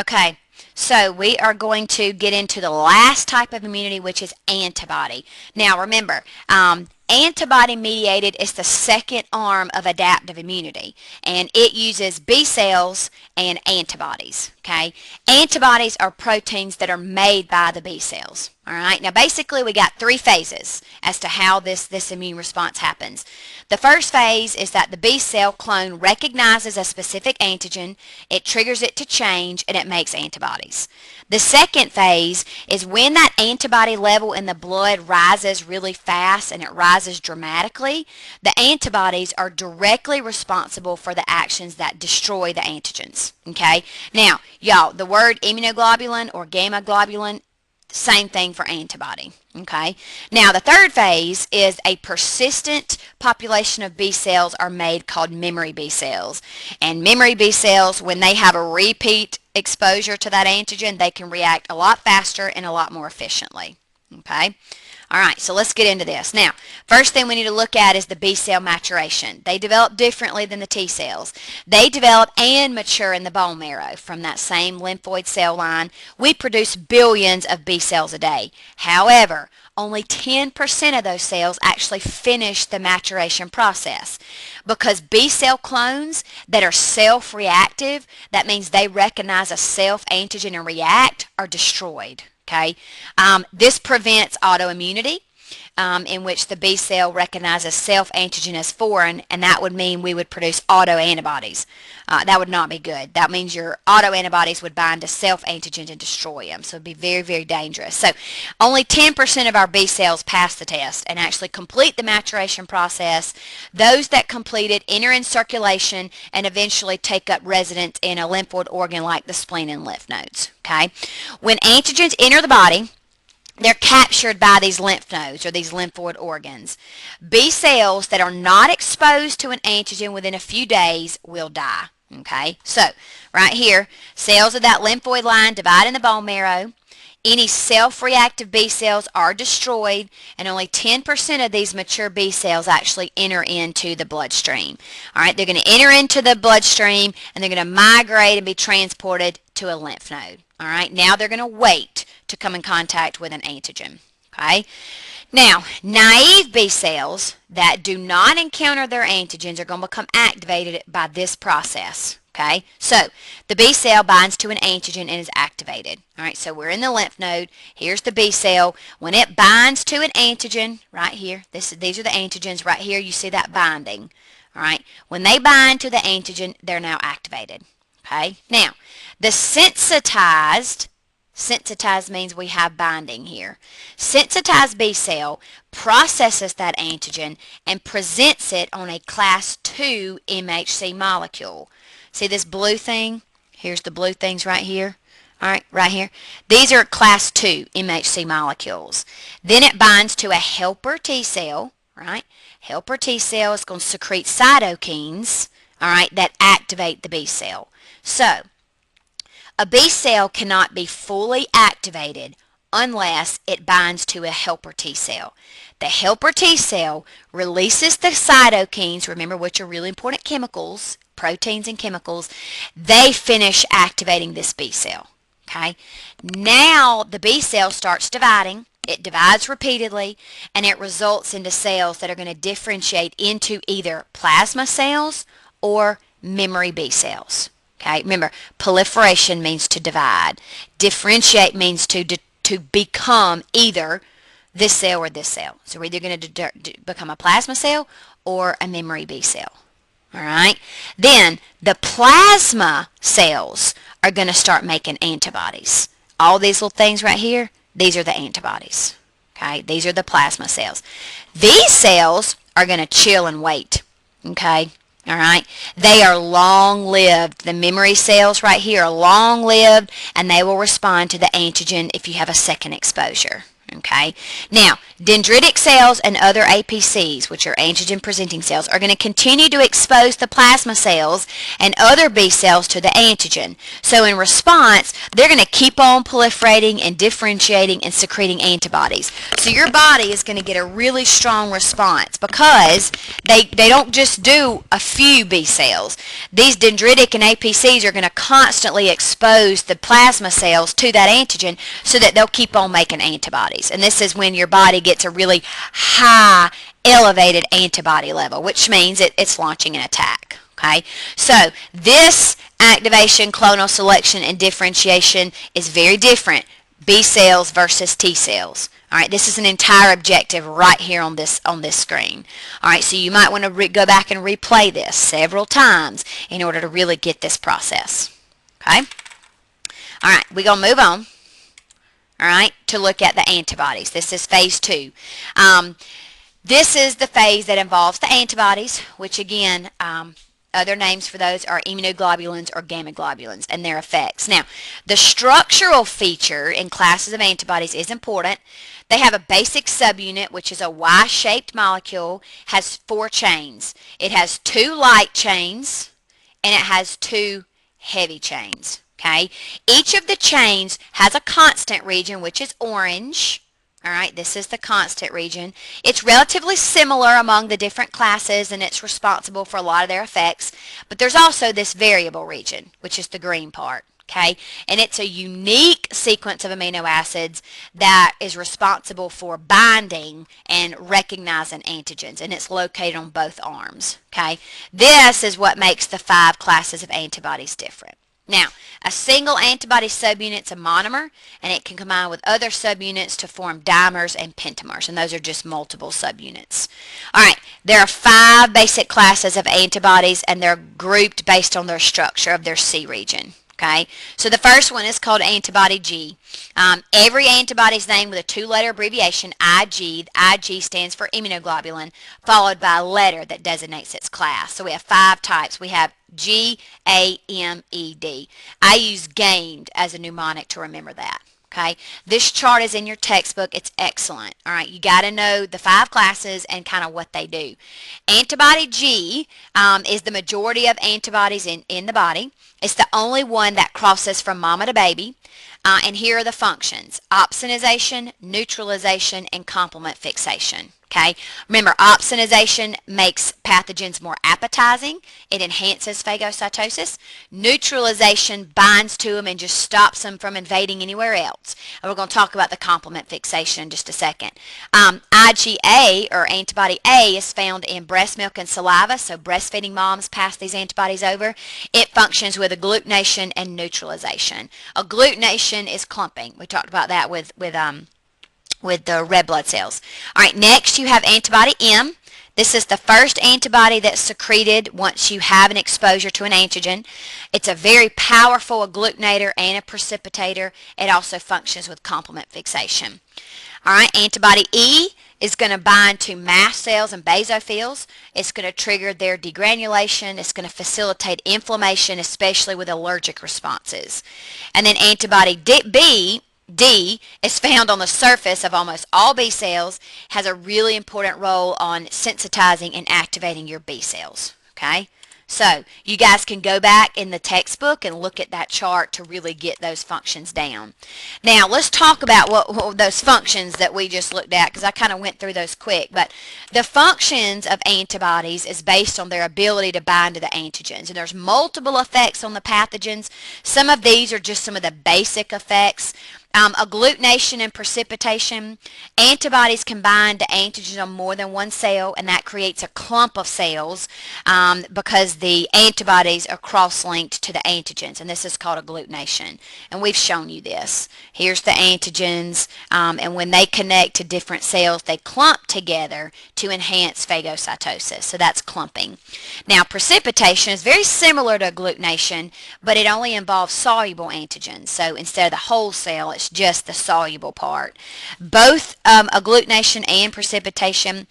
Okay, so we are going to get into the last type of immunity, which is antibody. Now remember, antibody-mediated is the second arm of adaptive immunity, and it uses B cells and antibodies. Okay, antibodies are proteins that are made by the B cells. All right, now basically we got three phases as to how this immune response happens. The first phase is that the B cell clone recognizes a specific antigen, it triggers it to change, and it makes antibodies. The second phase is when that antibody level in the blood rises really fast and it rises dramatically, the antibodies are directly responsible for the actions that destroy the antigens. Okay, now y'all, the word immunoglobulin or gamma globulin, same thing for antibody. Okay, now the third phase is a persistent population of B cells are made called memory B cells, and memory B cells, when they have a repeat exposure to that antigen, they can react a lot faster and a lot more efficiently. Okay, all right, so let's get into this. Now, first thing we need to look at is the B cell maturation. They develop differently than the T cells. They develop and mature in the bone marrow from that same lymphoid cell line. We produce billions of B cells a day. However, only 10% of those cells actually finish the maturation process because B cell clones that are self-reactive, that means they recognize a self-antigen and react, are destroyed. Okay, this prevents autoimmunity, in which the B cell recognizes self-antigen as foreign, and that would mean we would produce autoantibodies. That would not be good. That means your autoantibodies would bind to self-antigen and destroy them, so it would be very, very dangerous. So only 10% of our B cells pass the test and actually complete the maturation process. Those that complete it enter in circulation and eventually take up residence in a lymphoid organ like the spleen and lymph nodes. Okay, when antigens enter the body, they're captured by these lymph nodes or these lymphoid organs. B cells that are not exposed to an antigen within a few days will die. Okay, so right here, cells of that lymphoid line divide in the bone marrow. Any self-reactive B cells are destroyed, and only 10% of these mature B cells actually enter into the bloodstream. All right, they're going to enter into the bloodstream, and they're going to migrate and be transported to a lymph node. All right, now they're going to wait to come in contact with an antigen. Okay, now naive B cells that do not encounter their antigens are going to become activated by this process. Okay, so the B cell binds to an antigen and is activated. All right, so we're in the lymph node. Here's the B cell. When it binds to an antigen, right here, these are the antigens right here. You see that binding. All right, when they bind to the antigen, they're now activated. Okay, now the sensitized means we have binding here. Sensitized B cell processes that antigen and presents it on a class 2 MHC molecule. See this blue thing? Here's the blue things right here. All right, right here. These are class 2 MHC molecules. Then it binds to a helper T cell, right? Helper T cell is going to secrete cytokines, all right, that activate the B cell. So, a B cell cannot be fully activated unless it binds to a helper T cell. The helper T cell releases the cytokines, remember, which are really important chemicals, proteins and chemicals. They finish activating this B cell. Okay, now the B cell starts dividing. It divides repeatedly, and it results into cells that are going to differentiate into either plasma cells or memory B cells. Okay, remember, proliferation means to divide. Differentiate means to become either this cell or this cell. So we're either going to become a plasma cell or a memory B cell. All right, then the plasma cells are going to start making antibodies. All these little things right here, these are the antibodies. Okay, these are the plasma cells. These cells are going to chill and wait. Okay, all right, they are long-lived. The memory cells right here are long-lived, and they will respond to the antigen if you have a second exposure. Okay, now dendritic cells and other APCs, which are antigen presenting cells, are going to continue to expose the plasma cells and other B cells to the antigen. So in response, they're going to keep on proliferating and differentiating and secreting antibodies. So your body is going to get a really strong response because they don't just do a few B cells. These dendritic and APCs are going to constantly expose the plasma cells to that antigen so that they'll keep on making antibodies. And this is when your body gets a really high, elevated antibody level, which means it's launching an attack. Okay, so this activation, clonal selection, and differentiation is very different. B cells versus T cells. All right, this is an entire objective right here on this screen. All right, so you might want to go back and replay this several times in order to really get this process. Okay. All right, we're gonna move on. All right, to look at the antibodies. This is phase 2. This is the phase that involves the antibodies, which again, other names for those are immunoglobulins or gamma globulins and their effects. Now, the structural feature in classes of antibodies is important. They have a basic subunit, which is a Y-shaped molecule, has 4 chains. It has 2 light chains, and it has 2 heavy chains. Okay, each of the chains has a constant region, which is orange. All right, this is the constant region. It's relatively similar among the different classes, and it's responsible for a lot of their effects. But there's also this variable region, which is the green part. Okay, and it's a unique sequence of amino acids that is responsible for binding and recognizing antigens, and it's located on both arms. Okay, this is what makes the 5 classes of antibodies different. Now, a single antibody subunit is a monomer, and it can combine with other subunits to form dimers and pentamers, and those are just multiple subunits. All right, there are 5 basic classes of antibodies, and they're grouped based on their structure of their C region. Okay, so the first one is called antibody G. Every antibody is named with a 2-letter abbreviation, IG. The IG stands for immunoglobulin, followed by a letter that designates its class. So we have 5 types. We have G-A-M-E-D. I use gamed as a mnemonic to remember that. Okay, this chart is in your textbook. It's excellent. All right, you got to know the 5 classes and kind of what they do. Antibody G is the majority of antibodies in the body. It's the only one that crosses from mama to baby. And here are the functions: opsonization, neutralization, and complement fixation. Okay, remember, opsonization makes pathogens more appetizing. It enhances phagocytosis. Neutralization binds to them and just stops them from invading anywhere else. And we're going to talk about the complement fixation in just a second. IgA, or antibody A, is found in breast milk and saliva, so breastfeeding moms pass these antibodies over. It functions with agglutination and neutralization. Agglutination is clumping. We talked about that with the red blood cells. All right, next you have antibody M. This is the first antibody that's secreted once you have an exposure to an antigen. It's a very powerful agglutinator and a precipitator. It also functions with complement fixation. All right, antibody E is going to bind to mast cells and basophils. It's going to trigger their degranulation. It's going to facilitate inflammation, especially with allergic responses. And then antibody D is found on the surface of almost all B cells, has a really important role on sensitizing and activating your B cells. Okay, so you guys can go back in the textbook and look at that chart to really get those functions down. Now let's talk about what those functions that we just looked at, because I kind of went through those quick. But the functions of antibodies is based on their ability to bind to the antigens, and there's multiple effects on the pathogens. Some of these are just some of the basic effects. Agglutination and precipitation. Antibodies can bind to antigens on more than one cell, and that creates a clump of cells because the antibodies are cross-linked to the antigens, and this is called agglutination. And we've shown you this. Here's the antigens, and when they connect to different cells, they clump together to enhance phagocytosis. So that's clumping. Now, precipitation is very similar to agglutination, but it only involves soluble antigens. So instead of the whole cell, it's it's just the soluble part. Both agglutination and precipitation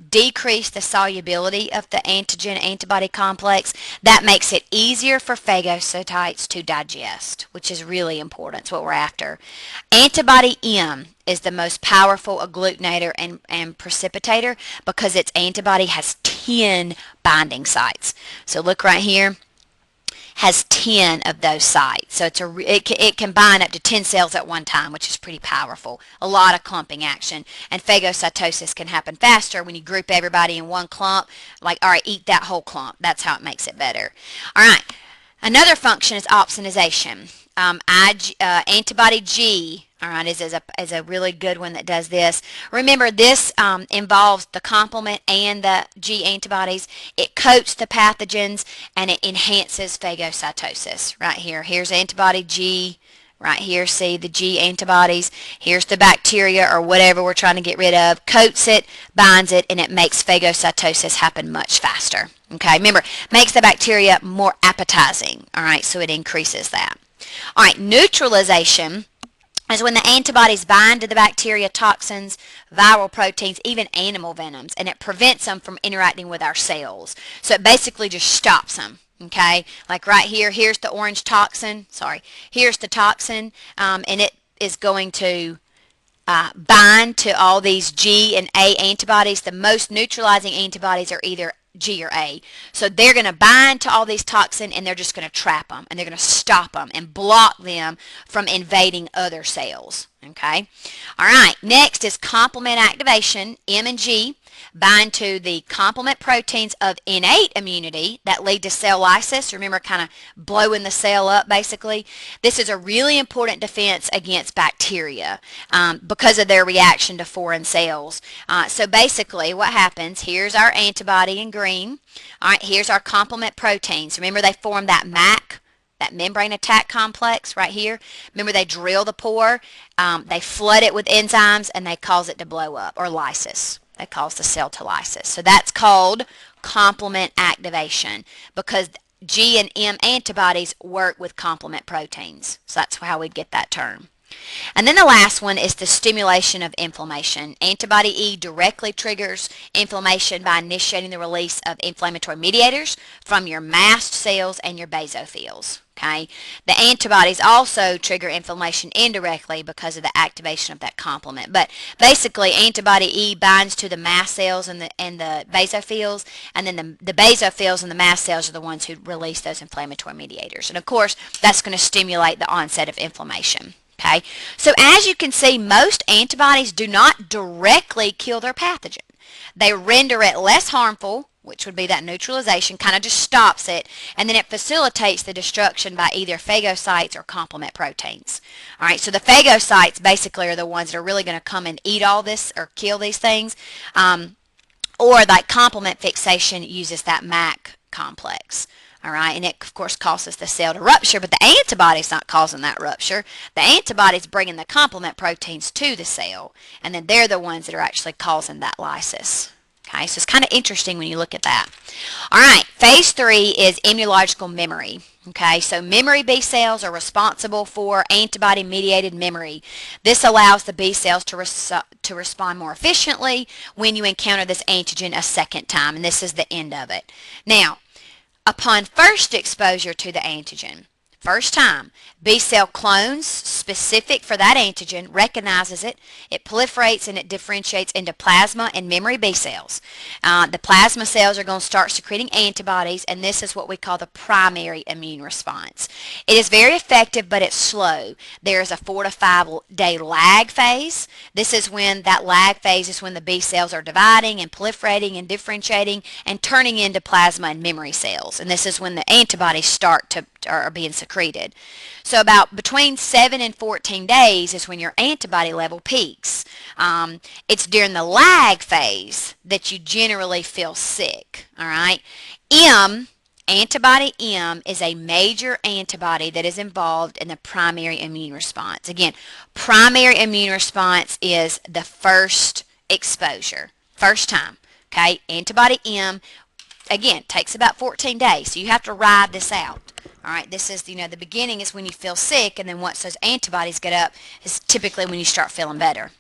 decrease the solubility of the antigen-antibody complex. That makes it easier for phagocytes to digest, which is really important. It's what we're after. Antibody M is the most powerful agglutinator and precipitator because its antibody has 10 binding sites. So look right here, has 10 of those sites. So it can bind up to 10 cells at one time, which is pretty powerful. A lot of clumping action. And phagocytosis can happen faster when you group everybody in one clump. Like, all right, eat that whole clump. That's how it makes it better. All right. Another function is opsonization. Antibody G, all right, is a really good one that does this. Remember, this involves the complement and the G antibodies. It coats the pathogens and it enhances phagocytosis. Right here. Here's antibody G. Right here, see the G antibodies. Here's the bacteria or whatever we're trying to get rid of. Coats it, binds it, and it makes phagocytosis happen much faster. Okay, remember, makes the bacteria more appetizing. All right, so it increases that. All right, neutralization is when the antibodies bind to the bacteria, toxins, viral proteins, even animal venoms, and it prevents them from interacting with our cells. So it basically just stops them. Okay, like right here, here's the orange toxin. Sorry, here's the toxin, and it is going to bind to all these G and A antibodies. The most neutralizing antibodies are either G or A. So they're going to bind to all these toxins and they're just going to trap them and they're going to stop them and block them from invading other cells. Okay. All right. Next is complement activation. M and G bind to the complement proteins of innate immunity that lead to cell lysis. Remember, kind of blowing the cell up, basically. This is a really important defense against bacteria because of their reaction to foreign cells. So basically, what happens, here's our antibody in green. All right, here's our complement proteins. Remember, they form that MAC, that membrane attack complex right here. Remember, they drill the pore, they flood it with enzymes, and they cause it to blow up, or lysis. They cause the cell to lysis. So that's called complement activation because G and M antibodies work with complement proteins. So that's how we'd get that term. And then the last one is the stimulation of inflammation. Antibody E directly triggers inflammation by initiating the release of inflammatory mediators from your mast cells and your basophils. Okay. The antibodies also trigger inflammation indirectly because of the activation of that complement. But basically, antibody E binds to the mast cells and the basophils, and then the basophils and the mast cells are the ones who release those inflammatory mediators. And of course, that's going to stimulate the onset of inflammation. Okay. So as you can see, most antibodies do not directly kill their pathogen. They render it less harmful, which would be that neutralization, kind of just stops it, and then it facilitates the destruction by either phagocytes or complement proteins. All right, so the phagocytes basically are the ones that are really going to come and eat all this or kill these things, or that complement fixation uses that MAC complex. All right, and it, of course, causes the cell to rupture, but the antibody's not causing that rupture. The antibody's bringing the complement proteins to the cell, and then they're the ones that are actually causing that lysis. Okay, so it's kind of interesting when you look at that. All right, phase 3 is immunological memory. Okay, so memory B cells are responsible for antibody-mediated memory. This allows the B cells to respond more efficiently when you encounter this antigen a second time, and this is the end of it. Now, upon first exposure to the antigen, first time, B cell clones specific for that antigen recognizes it, it proliferates and it differentiates into plasma and memory B cells. The plasma cells are going to start secreting antibodies, and this is what we call the primary immune response. It is very effective, but it's slow. There is a 4 to 5 day lag phase. This is when that lag phase is when the B cells are dividing and proliferating and differentiating and turning into plasma and memory cells. And this is when the antibodies are being secreted. So about between 7 and 14 days is when your antibody level peaks. It's during the lag phase that you generally feel sick. All right. Antibody M is a major antibody that is involved in the primary immune response. Again, primary immune response is the first exposure, first time. Okay. Antibody M, again, takes about 14 days. So you have to ride this out. All right, this is, the beginning is when you feel sick, and then once those antibodies get up is typically when you start feeling better.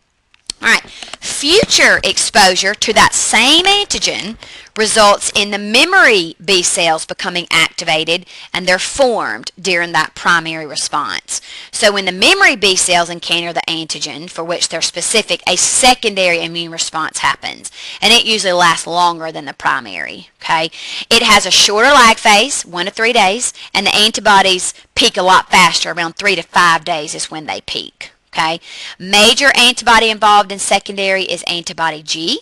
All right, future exposure to that same antigen results in the memory B cells becoming activated, and they're formed during that primary response. So when the memory B cells encounter the antigen for which they're specific, a secondary immune response happens, and it usually lasts longer than the primary. Okay, it has a shorter lag phase, 1 to 3 days, and the antibodies peak a lot faster. Around 3 to 5 days is when they peak. Okay, major antibody involved in secondary is antibody G.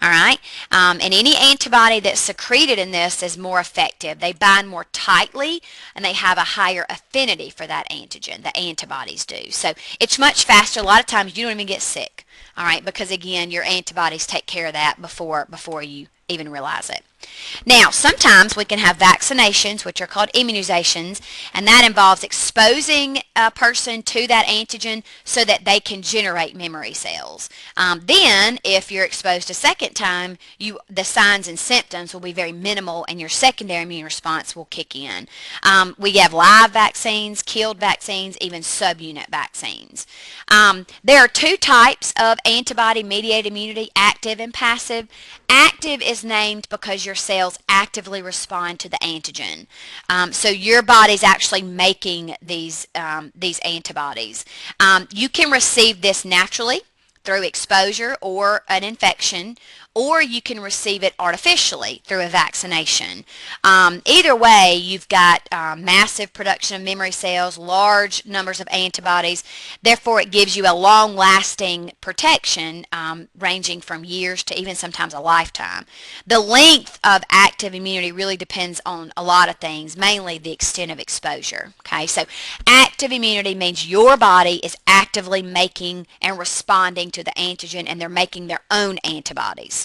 All right, and any antibody that's secreted in this is more effective. They bind more tightly, and they have a higher affinity for that antigen. The antibodies do. So it's much faster. A lot of times you don't even get sick. All right, because again, your antibodies take care of that before you even realize it. Now, sometimes we can have vaccinations, which are called immunizations, and that involves exposing a person to that antigen so that they can generate memory cells. Then, if you're exposed a second time, the signs and symptoms will be very minimal, and your secondary immune response will kick in. We have live vaccines, killed vaccines, even subunit vaccines. There are 2 types of antibody-mediated immunity, active and passive. Active is named because your cells actively respond to the antigen. So your body's actually making these antibodies. You can receive this naturally through exposure or an infection, or you can receive it artificially through a vaccination. Either way, you've got massive production of memory cells, large numbers of antibodies. Therefore, it gives you a long-lasting protection ranging from years to even sometimes a lifetime. The length of active immunity really depends on a lot of things, mainly the extent of exposure. Okay, so active immunity means your body is actively making and responding to the antigen, and they're making their own antibodies.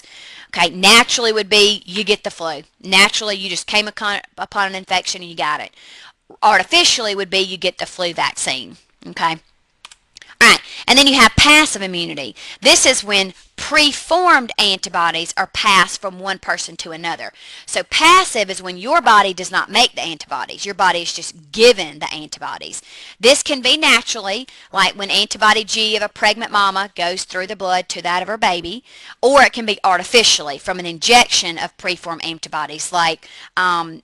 Okay, naturally would be you get the flu. Naturally, you just came upon an infection and you got it. Artificially would be you get the flu vaccine. Okay. All right, and then you have passive immunity. This is when preformed antibodies are passed from one person to another. So passive is when your body does not make the antibodies. Your body is just given the antibodies. This can be naturally, like when antibody G of a pregnant mama goes through the blood to that of her baby, or it can be artificially from an injection of preformed antibodies, like anti-venom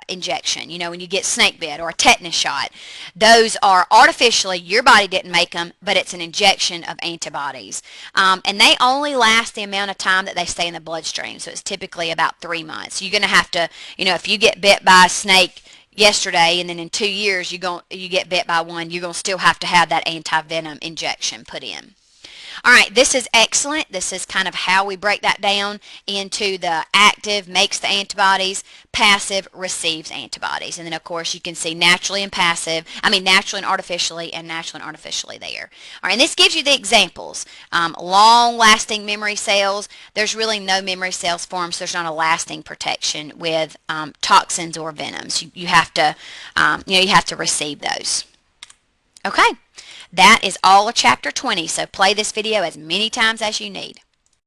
injection, when you get snake bit or a tetanus shot. Those are artificially, your body didn't make them, but it's an injection of antibodies. And they only last the amount of time that they stay in the bloodstream, so it's typically about 3 months. You're going to have to, if you get bit by a snake yesterday and then in 2 years you get bit by one, you're going to still have to have that anti-venom injection put in. All right, this is excellent. This is kind of how we break that down into the active makes the antibodies, passive receives antibodies. And then, of course, you can see naturally and naturally and artificially there. All right, and this gives you the examples. Long-lasting memory cells, there's really no memory cells formed, so there's not a lasting protection with toxins or venoms. You have to, you have to receive those. Okay. That is all of Chapter 20, so play this video as many times as you need.